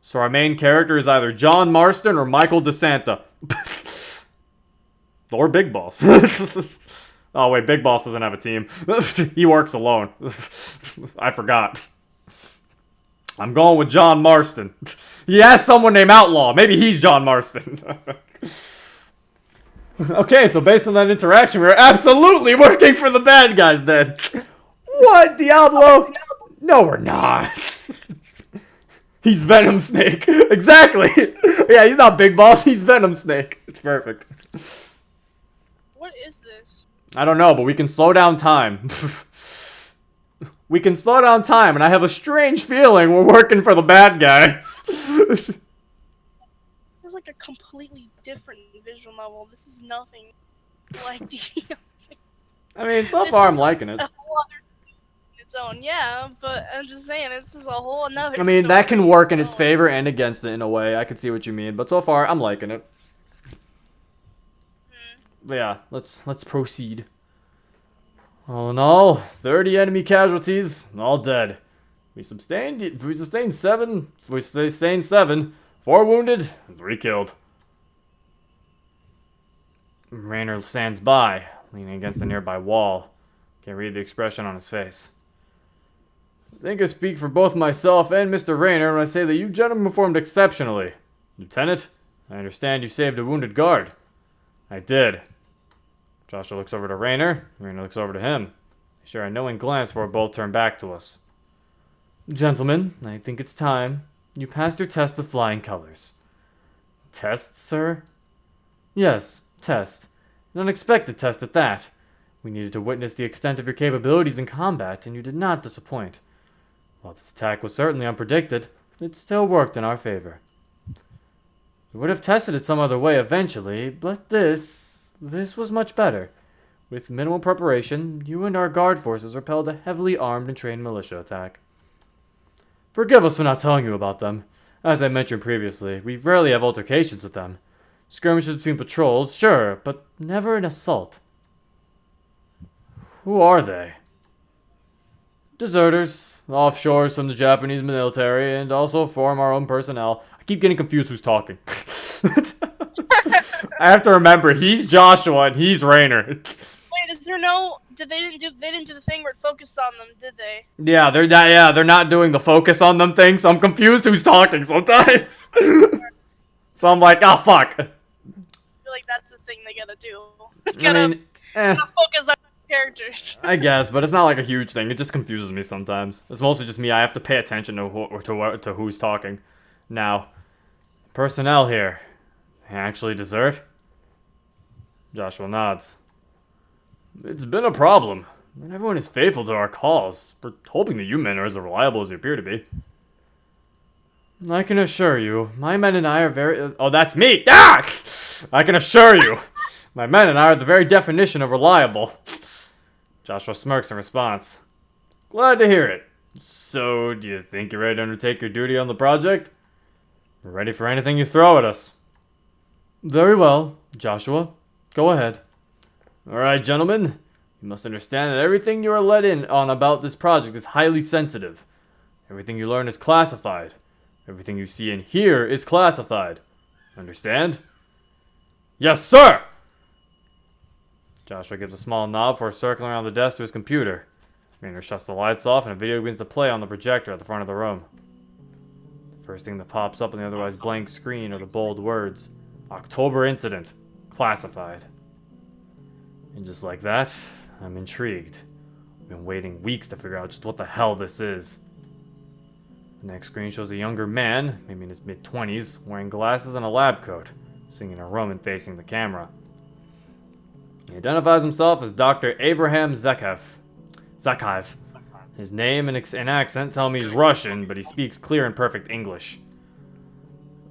So our main character is either John Marston or Michael DeSanta. Or Big Boss. Oh wait, Big Boss doesn't have a team. He works alone. I forgot. I'm going with John Marston. He has someone named Outlaw. Maybe he's John Marston. Okay, so based on that interaction, we were absolutely working for the bad guys then. What, Diablo? No, we're not. He's Venom Snake. Exactly. Yeah, he's not Big Boss. He's Venom Snake. It's perfect. What is this? I don't know, but we can slow down time. We can slow down time, and I have a strange feeling we're working for the bad guys. This is like a completely different visual novel. This is nothing like DDL. I mean, so far I'm liking it. A whole other thing in its own, yeah, but I'm just saying, this is a whole another I mean, story that can work in its own. favor and against it in a way. I can see what you mean, but so far I'm liking it. But yeah, let's proceed. All in all, 30 enemy casualties, all dead. We sustained 7. We sustained 7. 4 wounded, and 3 killed. Raynor stands by, leaning against a nearby wall. Can't read the expression on his face. I think I speak for both myself and Mr. Raynor when I say that you gentlemen performed exceptionally. Lieutenant, I understand you saved a wounded guard. I did. Joshua looks over to Raynor. Raynor looks over to him. They share a knowing glance before both turn back to us. Gentlemen, I think it's time. You passed your test with flying colors. Test, sir? Yes, test. An unexpected test at that. We needed to witness the extent of your capabilities in combat, and you did not disappoint. While this attack was certainly unpredicted, it still worked in our favor. We would have tested it some other way eventually, but this was much better. With minimal preparation, you and our guard forces repelled a heavily armed and trained militia attack. Forgive us for not telling you about them. As I mentioned previously, we rarely have altercations with them. Skirmishes between patrols, sure, but never an assault. Who are they? Deserters, offshores from the Japanese military, and also from our own personnel. I keep getting confused who's talking. I have to remember, he's Joshua and he's Raynor. Wait, is there no? They didn't do the thing where it focused on them, did they? Yeah, they're not doing the focus on them thing, so I'm confused who's talking sometimes. So I'm like, oh fuck. I feel like that's the thing they gotta do. I mean, gotta focus on characters. I guess, but it's not like a huge thing. It just confuses me sometimes. It's mostly just me. I have to pay attention to who's talking. Now, personnel here. They actually desert? Joshua nods. It's been a problem. Not everyone is faithful to our calls. We're hoping that you men are as reliable as you appear to be. I can assure you, my men and I are very... Oh, that's me! Ah! I can assure you, my men and I are the very definition of reliable. Joshua smirks in response. Glad to hear it. So, do you think you're ready to undertake your duty on the project? We're ready for anything you throw at us. Very well, Joshua. Go ahead. Alright, gentlemen. You must understand that everything you are let in on about this project is highly sensitive. Everything you learn is classified. Everything you see and hear is classified. Understand? Yes, sir! Joshua gives a small nod before circling around the desk to his computer. Raynor shuts the lights off and a video begins to play on the projector at the front of the room. The first thing that pops up on the otherwise blank screen are the bold words, October Incident, classified. And just like that, I'm intrigued. I've been waiting weeks to figure out just what the hell this is. The next screen shows a younger man, maybe in his mid-20s, wearing glasses and a lab coat, sitting in a room and facing the camera. He identifies himself as Dr. Abraham Zakhaev. His name and accent tell me he's Russian, but he speaks clear and perfect English.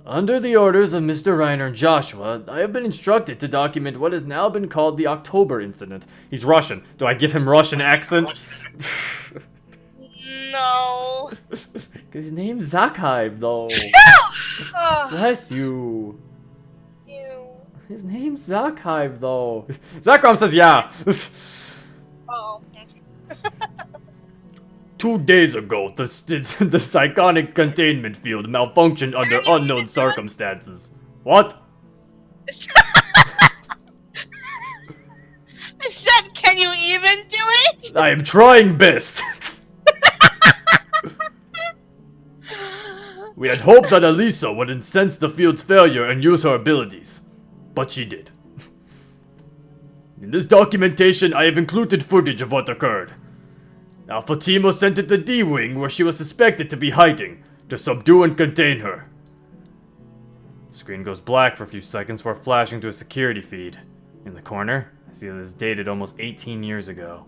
Under the orders of Mr. Raynor and Joshua, I have been instructed to document what has now been called the October Incident. He's Russian. Do I give him Russian accent? No. His name's Zakhaev, though. Bless you. Ew. His name's Zakhaev, though. Zakram says yeah. Oh. 2 days ago, the psychonic containment field malfunctioned under unknown circumstances. What? I said, can you even do it? I am trying best. We had hoped that Elisa would sense the field's failure and use her abilities, but she did. In this documentation, I have included footage of what occurred. Alpha Team was sent to the D-Wing, where she was suspected to be hiding, to subdue and contain her. The screen goes black for a few seconds before flashing to a security feed. In the corner, I see that it's dated almost 18 years ago.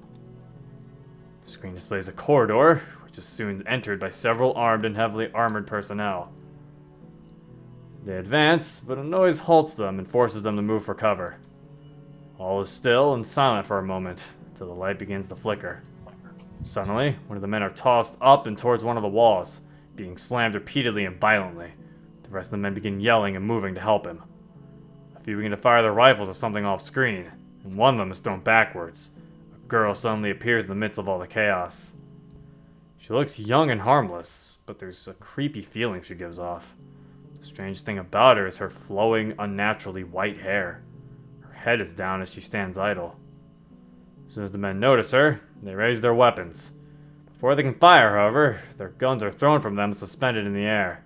The screen displays a corridor, which is soon entered by several armed and heavily armored personnel. They advance, but a noise halts them and forces them to move for cover. All is still and silent for a moment, until the light begins to flicker. Suddenly, one of the men are tossed up and towards one of the walls, being slammed repeatedly and violently. The rest of the men begin yelling and moving to help him. A few begin to fire their rifles at something off screen, and one of them is thrown backwards. A girl suddenly appears in the midst of all the chaos. She looks young and harmless, but there's a creepy feeling she gives off. The strange thing about her is her flowing, unnaturally white hair. Her head is down as she stands idle. As soon as the men notice her, they raise their weapons. Before they can fire, however, their guns are thrown from them suspended in the air.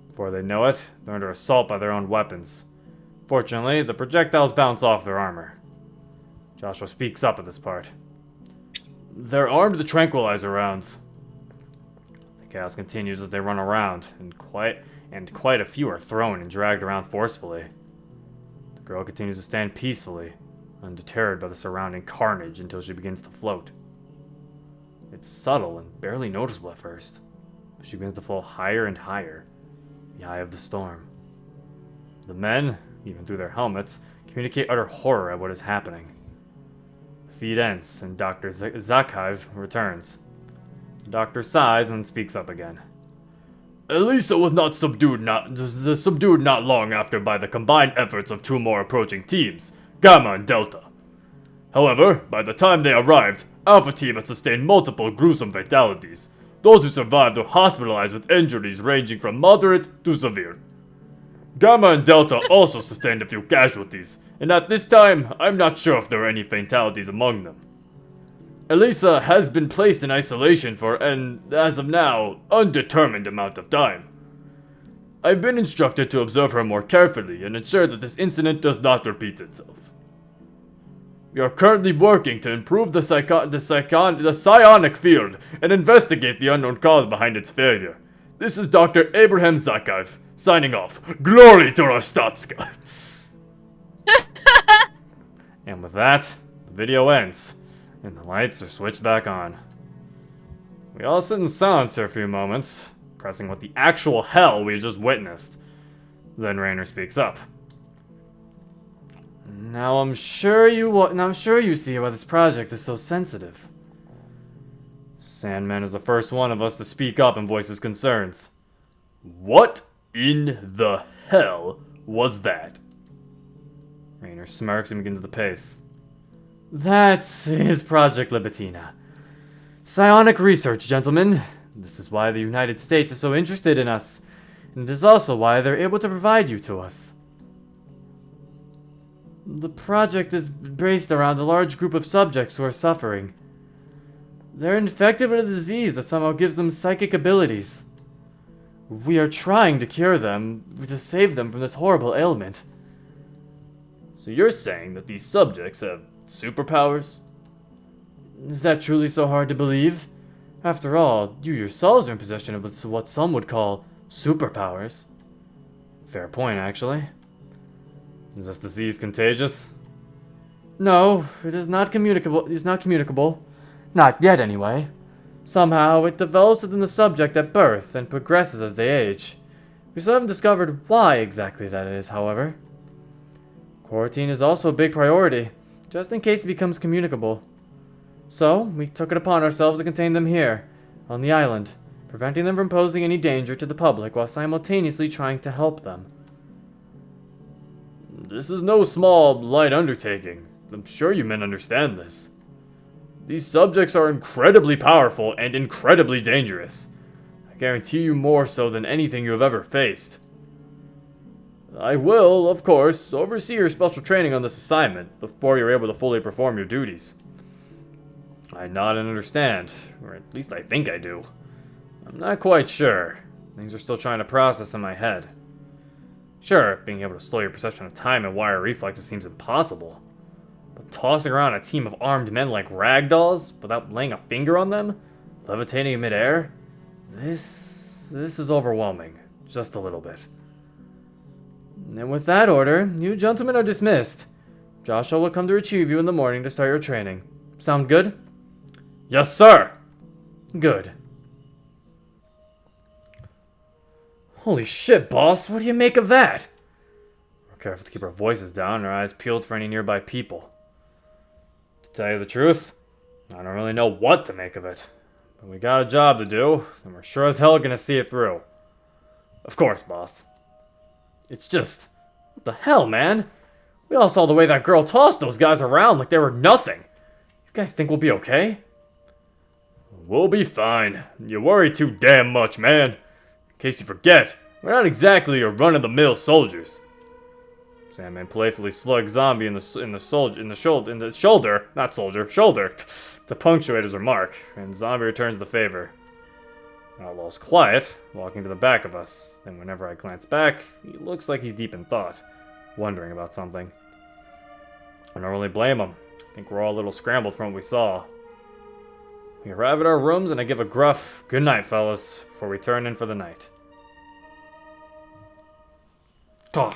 Before they know it, they're under assault by their own weapons. Fortunately, the projectiles bounce off their armor. Joshua speaks up at this part. They're armed with tranquilizer rounds. The chaos continues as they run around, and quite a few are thrown and dragged around forcefully. The girl continues to stand peacefully, undeterred by the surrounding carnage until she begins to float. It's subtle and barely noticeable at first, but she begins to float higher and higher, the eye of the storm. The men, even through their helmets, communicate utter horror at what is happening. The feed ends, and Dr. Zakhaev returns. The doctor sighs and speaks up again. Elisa was subdued not long after by the combined efforts of two more approaching teams, Gamma and Delta. However, by the time they arrived, Alpha Team had sustained multiple gruesome fatalities. Those who survived were hospitalized with injuries ranging from moderate to severe. Gamma and Delta also sustained a few casualties, and at this time, I'm not sure if there were any fatalities among them. Elisa has been placed in isolation for an, as of now, undetermined amount of time. I've been instructed to observe her more carefully and ensure that this incident does not repeat itself. We are currently working to improve the psionic field and investigate the unknown cause behind its failure. This is Dr. Abraham Zakhaev, signing off. Glory to Rostatska! And with that, the video ends, and the lights are switched back on. We all sit in silence for a few moments, pressing what the actual hell we just witnessed. Then Rainer speaks up. Now I'm sure you see why this project is so sensitive. Sandman is the first one of us to speak up and voice his concerns. What in the hell was that? Rainer smirks and begins to pace. That is Project Libitina. Psionic research, gentlemen. This is why the United States is so interested in us, and it is also why they're able to provide you to us. The project is based around a large group of subjects who are suffering. They're infected with a disease that somehow gives them psychic abilities. We are trying to cure them, to save them from this horrible ailment. So you're saying that these subjects have superpowers? Is that truly so hard to believe? After all, you yourselves are in possession of what some would call superpowers. Fair point, actually. Is this disease contagious? No, it is not communicable. It is not communicable. Not yet, anyway. Somehow, it develops within the subject at birth and progresses as they age. We still haven't discovered why exactly that is, however. Quarantine is also a big priority, just in case it becomes communicable. So, we took it upon ourselves to contain them here, on the island, preventing them from posing any danger to the public while simultaneously trying to help them. This is no small, light undertaking. I'm sure you men understand this. These subjects are incredibly powerful and incredibly dangerous. I guarantee you more so than anything you have ever faced. I will, of course, oversee your special training on this assignment before you're able to fully perform your duties. I nod and understand, or at least I think I do. I'm not quite sure. Things are still trying to process in my head. Sure, being able to slow your perception of time and wire reflexes seems impossible. But tossing around a team of armed men like ragdolls without laying a finger on them, levitating in midair, this is overwhelming, just a little bit. And with that order, you gentlemen are dismissed. Joshua will come to retrieve you in the morning to start your training. Sound good? Yes, sir! Good. Holy shit, boss, what do you make of that? We're careful to keep our voices down and our eyes peeled for any nearby people. To tell you the truth, I don't really know what to make of it. But we got a job to do, and we're sure as hell gonna see it through. Of course, boss. It's just... what the hell, man? We all saw the way that girl tossed those guys around like they were nothing. You guys think we'll be okay? We'll be fine. You worry too damn much, man. In case you forget, we're not exactly your run-of-the-mill soldiers. Sandman playfully slugged Zombie in the shoulder to punctuate his remark, and Zombie returns the favor. Outlaw's quiet, walking to the back of us, and whenever I glance back, he looks like he's deep in thought, wondering about something. I don't really blame him. I think we're all a little scrambled from what we saw. We arrive at our rooms, and I give a gruff, "Good night, fellas," before we turn in for the night. Gah.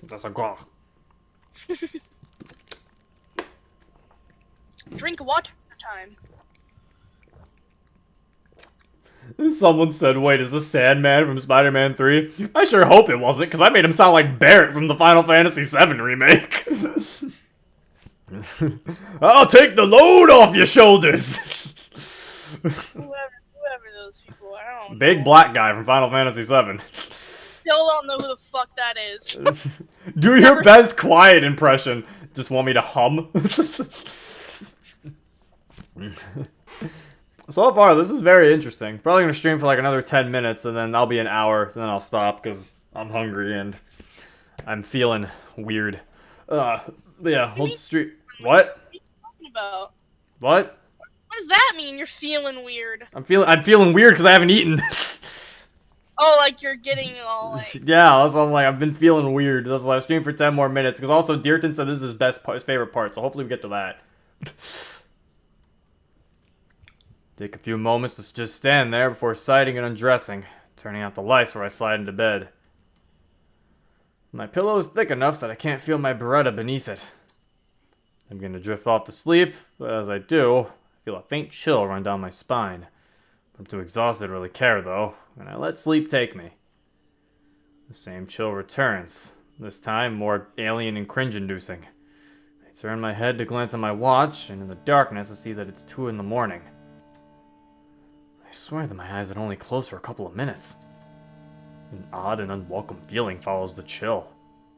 That's a gah. Drink water time. Someone said, wait, is this Sandman from Spider-Man 3? I sure hope it wasn't, because I made him sound like Barrett from the Final Fantasy VII remake. I'll take the load off your shoulders! Whoever those people are, I don't know. Big black guy from Final Fantasy VII. Still don't know who the fuck that is. Do your best quiet impression. Just want me to hum? So far, this is very interesting. Probably gonna stream for like another 10 minutes, and then I'll be an hour, and then I'll stop, because I'm hungry, and I'm feeling weird. But yeah, hold street. What? What are you talking about? What? What does that mean? You're feeling weird. I'm feeling weird because I haven't eaten. Oh, like you're getting all like... Yeah, that's what I'm like. I've been feeling weird. That's why I streamed for 10 more minutes. Because also, Deerton said this is his favorite part, so hopefully we get to that. Take a few moments to just stand there before sighting and undressing, turning out the lights where I slide into bed. My pillow is thick enough that I can't feel my Beretta beneath it. I'm going to drift off to sleep, but as I do, I feel a faint chill run down my spine. I'm too exhausted to really care, though, and I let sleep take me. The same chill returns, this time more alien and cringe-inducing. I turn my head to glance at my watch, and in the darkness I see that it's 2 in the morning. I swear that my eyes had only closed for a couple of minutes. An odd and unwelcome feeling follows the chill.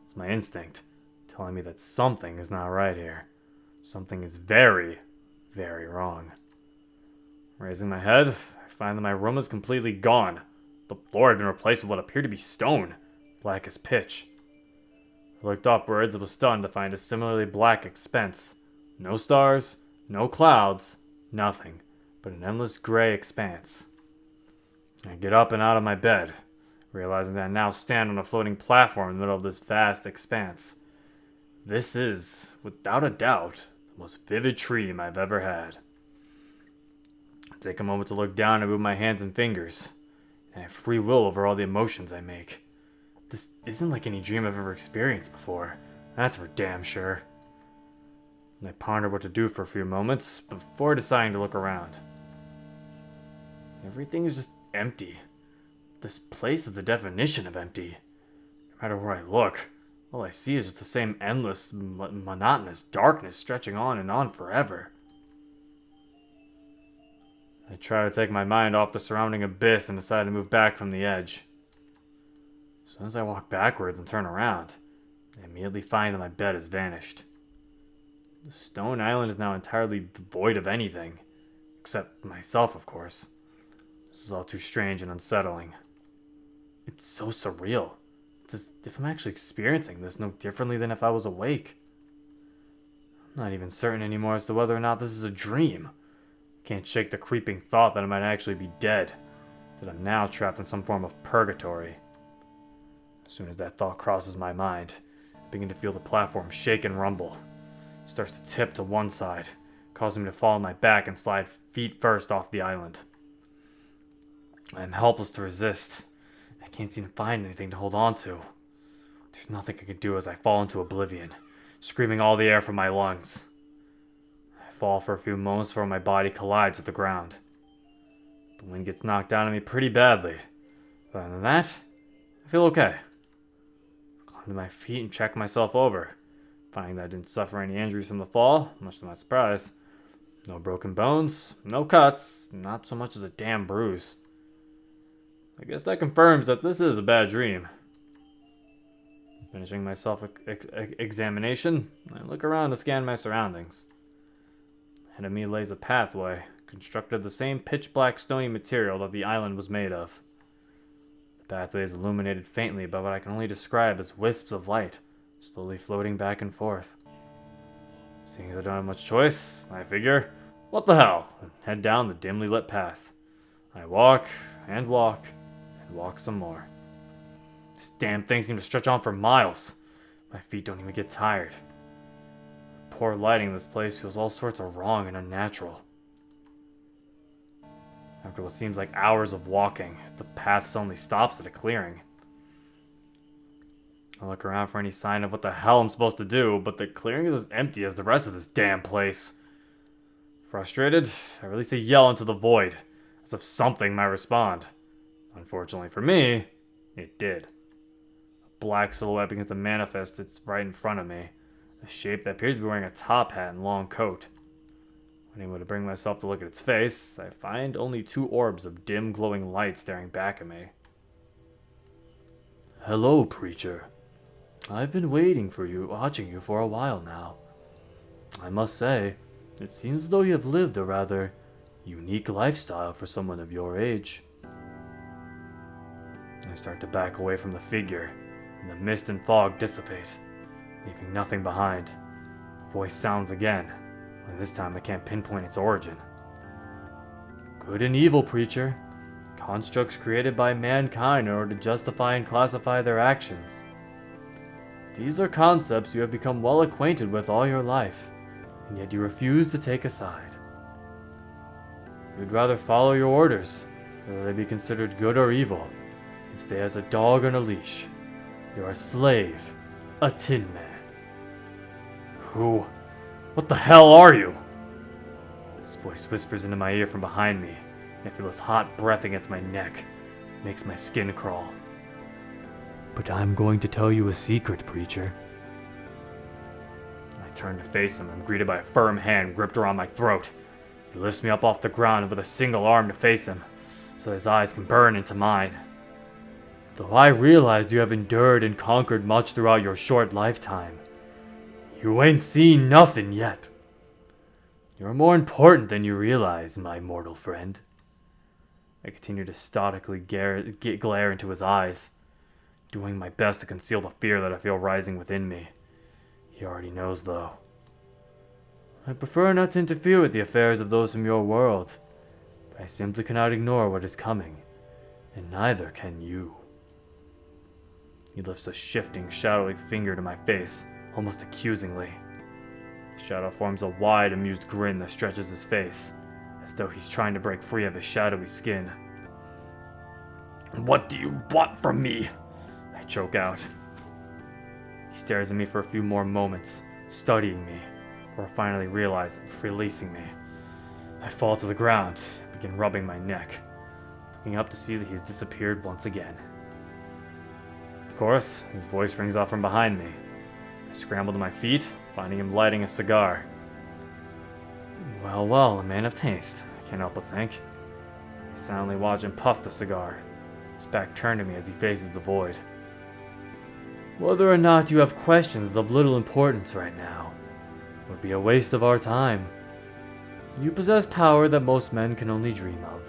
It's my instinct, telling me that something is not right here. Something is very, very wrong. Raising my head, I find that my room is completely gone. The floor had been replaced with what appeared to be stone, black as pitch. I looked upwards and was stunned to find a similarly black expanse. No stars, no clouds, nothing, but an endless gray expanse. I get up and out of my bed, realizing that I now stand on a floating platform in the middle of this vast expanse. This is, without a doubt, the most vivid dream I've ever had. I take a moment to look down and move my hands and fingers. I have free will over all the emotions I make. This isn't like any dream I've ever experienced before. That's for damn sure. And I ponder what to do for a few moments before deciding to look around. Everything is just empty. This place is the definition of empty. No matter where I look, all I see is just the same endless, monotonous darkness stretching on and on forever. I try to take my mind off the surrounding abyss and decide to move back from the edge. As soon as I walk backwards and turn around, I immediately find that my bed has vanished. The stone island is now entirely devoid of anything. Except myself, of course. This is all too strange and unsettling. It's so surreal. It's as if I'm actually experiencing this no differently than if I was awake. I'm not even certain anymore as to whether or not this is a dream. I can't shake the creeping thought that I might actually be dead. That I'm now trapped in some form of purgatory. As soon as that thought crosses my mind, I begin to feel the platform shake and rumble. It starts to tip to one side, causing me to fall on my back and slide feet first off the island. I am helpless to resist. I can't seem to find anything to hold on to. There's nothing I can do as I fall into oblivion, screaming all the air from my lungs. I fall for a few moments before my body collides with the ground. The wind gets knocked out of me pretty badly. But other than that, I feel okay. I climb to my feet and check myself over, finding that I didn't suffer any injuries from the fall, much to my surprise. No broken bones, no cuts, not so much as a damn bruise. I guess that confirms that this is a bad dream. Finishing my self-examination, I look around to scan my surroundings. Ahead of me lays a pathway, constructed of the same pitch-black stony material that the island was made of. The pathway is illuminated faintly by what I can only describe as wisps of light, slowly floating back and forth. Seeing as I don't have much choice, I figure, what the hell, and head down the dimly lit path. I walk, and walk, and walk some more. This damn thing seems to stretch on for miles. My feet don't even get tired. The poor lighting in this place feels all sorts of wrong and unnatural. After what seems like hours of walking, the path suddenly stops at a clearing. I look around for any sign of what the hell I'm supposed to do, but the clearing is as empty as the rest of this damn place. Frustrated, I release a yell into the void, as if something might respond. Unfortunately for me, it did. A black silhouette begins to manifest it's right in front of me, a shape that appears to be wearing a top hat and long coat. When able to bring myself to look at its face, I find only two orbs of dim glowing light staring back at me. Hello, preacher. I've been watching you for a while now. I must say, it seems as though you have lived a rather unique lifestyle for someone of your age. I start to back away from the figure, and the mist and fog dissipate, leaving nothing behind. The voice sounds again, but this time I can't pinpoint its origin. Good and evil, preacher. Constructs created by mankind in order to justify and classify their actions. These are concepts you have become well acquainted with all your life, and yet you refuse to take a side. You'd rather follow your orders, whether they be considered good or evil, and stay as a dog on a leash. You're a slave, a tin man. Who? What the hell are you? This voice whispers into my ear from behind me, and I feel his hot breath against my neck. It makes my skin crawl. But I'm going to tell you a secret, preacher. I turn to face him and am greeted by a firm hand gripped around my throat. He lifts me up off the ground with a single arm to face him, so his eyes can burn into mine. Though I realized you have endured and conquered much throughout your short lifetime, you ain't seen nothing yet. You're more important than you realize, my mortal friend. I continue to stoically glare into his eyes, doing my best to conceal the fear that I feel rising within me. He already knows, though. I prefer not to interfere with the affairs of those from your world, but I simply cannot ignore what is coming, and neither can you. He lifts a shifting, shadowy finger to my face, almost accusingly. The shadow forms a wide, amused grin that stretches his face, as though he's trying to break free of his shadowy skin. What do you want from me? I choke out. He stares at me for a few more moments, studying me, before I finally realize releasing me. I fall to the ground and begin rubbing my neck, looking up to see that he's disappeared once again. Of course, his voice rings out from behind me. I scramble to my feet, finding him lighting a cigar. Well, well, a man of taste, I can't help but think. I silently watch him puff the cigar, his back turned to me as he faces the void. Whether or not you have questions is of little importance right now. would be a waste of our time. You possess power that most men can only dream of,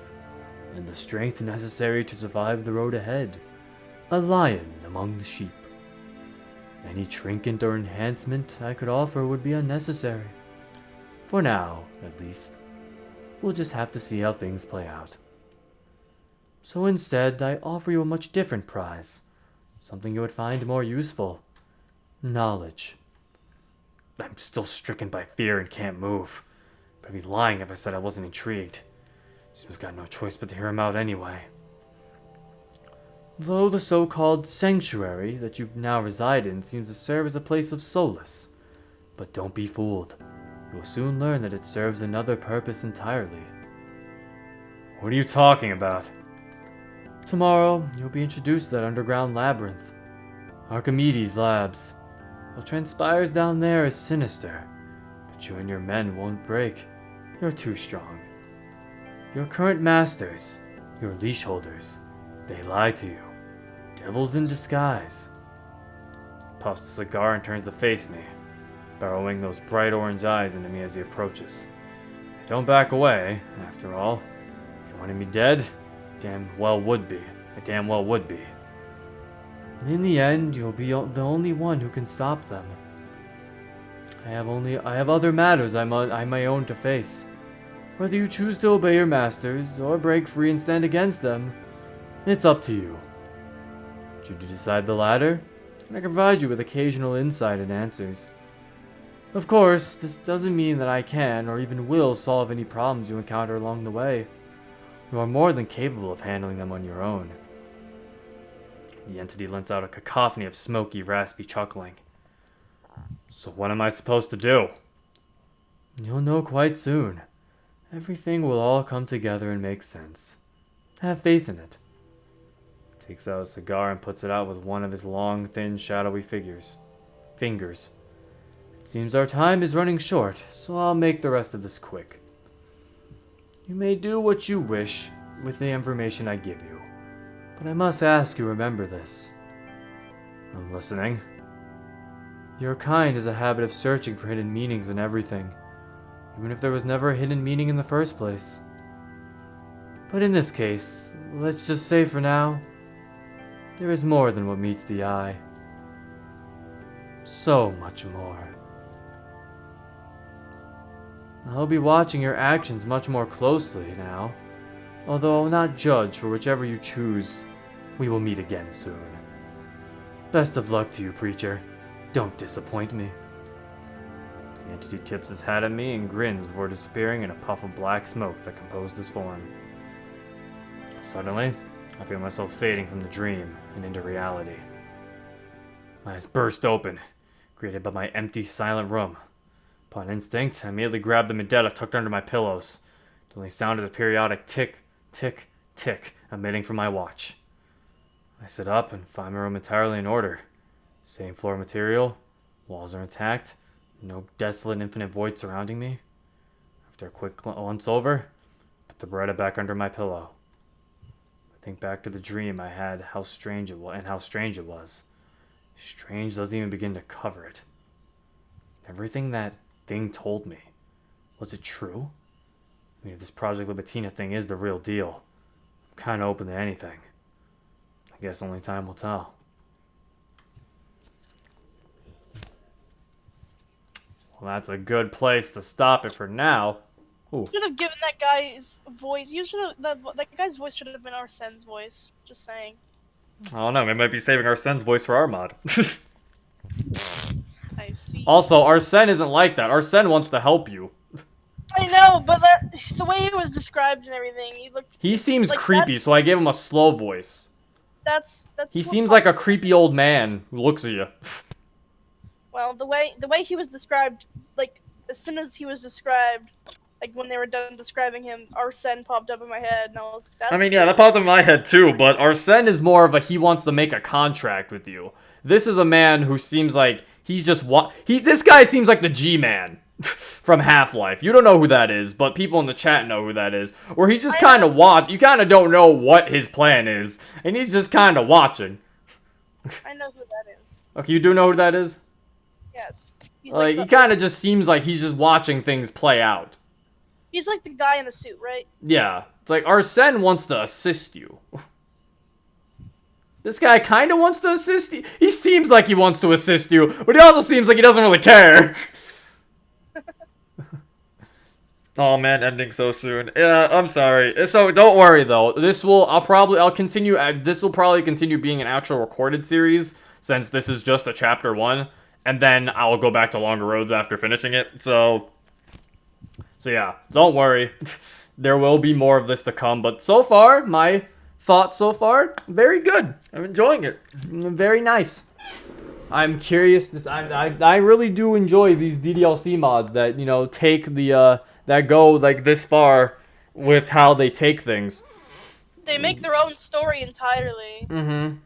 and the strength necessary to survive the road ahead. A lion among the sheep. Any trinket or enhancement I could offer would be unnecessary. For now, at least. We'll just have to see how things play out. So instead, I offer you a much different prize. Something you would find more useful. Knowledge. I'm still stricken by fear and can't move. But I'd be lying if I said I wasn't intrigued. Seems I've got no choice but to hear him out anyway. Though the so-called sanctuary that you now reside in seems to serve as a place of solace. But don't be fooled. You will soon learn that it serves another purpose entirely. What are you talking about? Tomorrow, you'll be introduced to that underground labyrinth. Archimedes' labs. What transpires down there is sinister, but you and your men won't break. You're too strong. Your current masters, your leash holders, they lie to you. Devils in disguise. Puffs a cigar and turns to face me, burrowing those bright orange eyes into me as he approaches. I don't back away, after all. If you wanted me dead, I damn well would be. In the end, you'll be the only one who can stop them. I have other matters I may own to face. Whether you choose to obey your masters, or break free and stand against them, it's up to you. Should you decide the latter, I can provide you with occasional insight and answers. Of course, this doesn't mean that I can, or even will, solve any problems you encounter along the way. You are more than capable of handling them on your own. The entity lets out a cacophony of smoky, raspy chuckling. So what am I supposed to do? You'll know quite soon. Everything will all come together and make sense. Have faith in it. Takes out a cigar and puts it out with one of his long, thin, shadowy fingers. It seems our time is running short, so I'll make the rest of this quick. You may do what you wish with the information I give you, but I must ask you remember this. I'm listening. Your kind has a habit of searching for hidden meanings in everything, even if there was never a hidden meaning in the first place. But in this case, let's just say for now, there is more than what meets the eye. So much more. I'll be watching your actions much more closely now, although I'll not judge for whichever you choose. We will meet again soon. Best of luck to you, preacher. Don't disappoint me. The entity tips his hat at me and grins before disappearing in a puff of black smoke that composed his form. Suddenly, I feel myself fading from the dream and into reality. My eyes burst open, greeted by my empty, silent room. Upon instinct, I immediately grabbed the Medetta tucked under my pillows. The only sound is a periodic tick, tick, tick emitting from my watch. I sit up and find my room entirely in order. Same floor material, walls are intact, no desolate infinite void surrounding me. After a quick glance over, put the Beretta back under my pillow. I think back to the dream I had, how strange it was. Strange doesn't even begin to cover it. Everything that thing told me, was it true? I mean, if this Project Libitina thing is the real deal, I'm kind of open to anything. I guess only time will tell. Well, that's a good place to stop it for now. Ooh. You should have given that guy's voice. That guy's voice should have been Arsene's voice. Just saying. I don't know. We might be saving Arsene's voice for our mod. I see. Also, Arsene isn't like that. Arsene wants to help you. I know, but the way he was described and everything, He seems like creepy, so I gave him a slow voice. He seems like a creepy old man who looks at you. Well, the way he was described, like as soon as he was described, like when they were done describing him, Arsene popped up in my head, and I was. That popped in my head too. But Arsene is more of a he wants to make a contract with you. This is a man who seems like he's just This guy seems like the G-Man from Half-Life. You don't know who that is, but people in the chat know who that is. Or he's just kind of You kind of don't know what his plan is, and he's just kind of watching. I know who that is. Okay, you do know who that is? Yes. He's Like, he the, kind of just seems like he's just watching things play out. he's like the guy in the suit, right? Yeah. It's like, Arsene wants to assist you. This guy kind of wants to assist you. He seems like he wants to assist you, but he also seems like he doesn't really care. Oh man, ending so soon. Yeah, I'm sorry. So don't worry though. This will I'll continue this will probably continue being an actual recorded series since this is just a chapter 1, and then I'll go back to Longer Roads after finishing it. So yeah, don't worry. There will be more of this to come, but so far, my thoughts so far, very good. I'm enjoying it. Very nice. I'm curious. I really do enjoy these DDLC mods that, you know, take the that go like this far with how they take things. They make their own story entirely. Mm-hmm.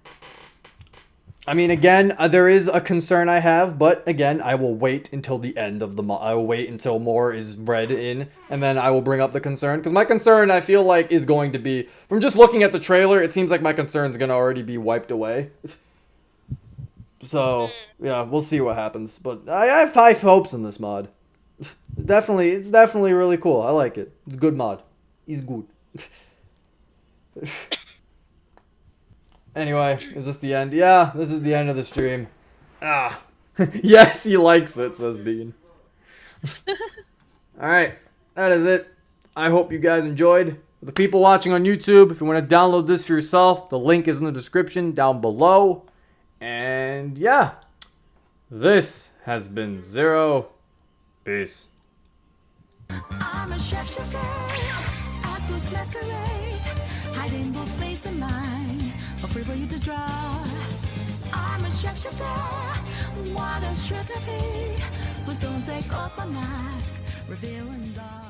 I mean, again, there is a concern I have, but again, I will wait until the end of the mod. I will wait until more is read in, and then I will bring up the concern. Because my concern, I feel like, is going to be, from just looking at the trailer, it seems like my concern is going to already be wiped away. So, yeah, we'll see what happens. But I have high hopes in this mod. It's definitely really cool. I like it. It's a good mod. It's good. Anyway, is this the end? Yeah, this is the end of the stream. Ah. Yes, he likes it, says Dean. Alright, that is it. I hope you guys enjoyed. For the people watching on YouTube, if you want to download this for yourself, the link is in the description down below. And yeah, this has been Zero. Peace. I'm a chef at this masquerade, hiding both face and mind, free for you to draw. I'm a chef, what a should I be? Please don't take off my mask, revealing all.